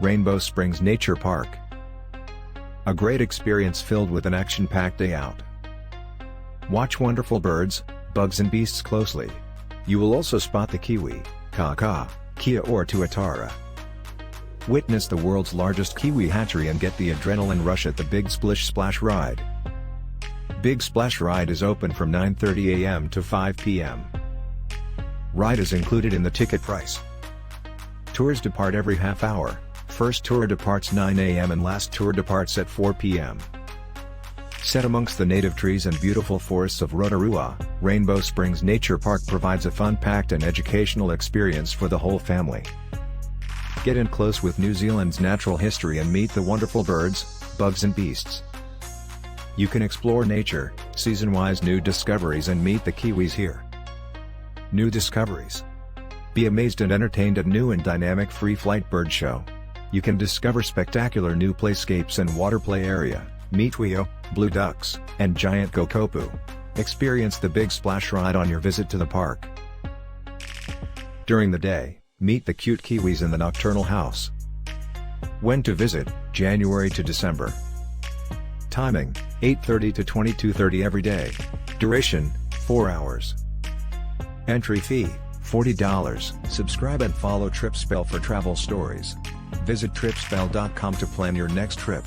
Rainbow Springs Nature Park. A great experience filled with an action-packed day out. Watch wonderful birds, bugs and beasts closely. You will also spot the kiwi, kaka, kia or tuatara. Witness the world's largest kiwi hatchery and get the adrenaline rush at the Big Splash ride. Big Splash ride is open from 9:30 a.m. to 5 p.m. Ride is included in the ticket price. Tours depart every half hour. First tour departs 9 a.m. and last tour departs at 4 p.m. Set amongst the native trees and beautiful forests of Rotorua, Rainbow Springs Nature Park provides a fun-packed and educational experience for the whole family. Get in close with New Zealand's natural history and meet the wonderful birds, bugs and beasts. You can explore nature, season-wise new discoveries and meet the kiwis here. New discoveries. Be amazed and entertained at new and dynamic free-flight bird show. You can discover spectacular new playscapes and water play area, meet Wio, blue ducks, and giant kokopu. Experience the Big Splash ride on your visit to the park. During the day, meet the cute kiwis in the nocturnal house. When to visit: January to December. Timing: 8:30 to 22:30 every day. Duration: 4 hours. Entry fee: $40. Subscribe and follow Tripspell for travel stories. Visit tripspell.com to plan your next trip.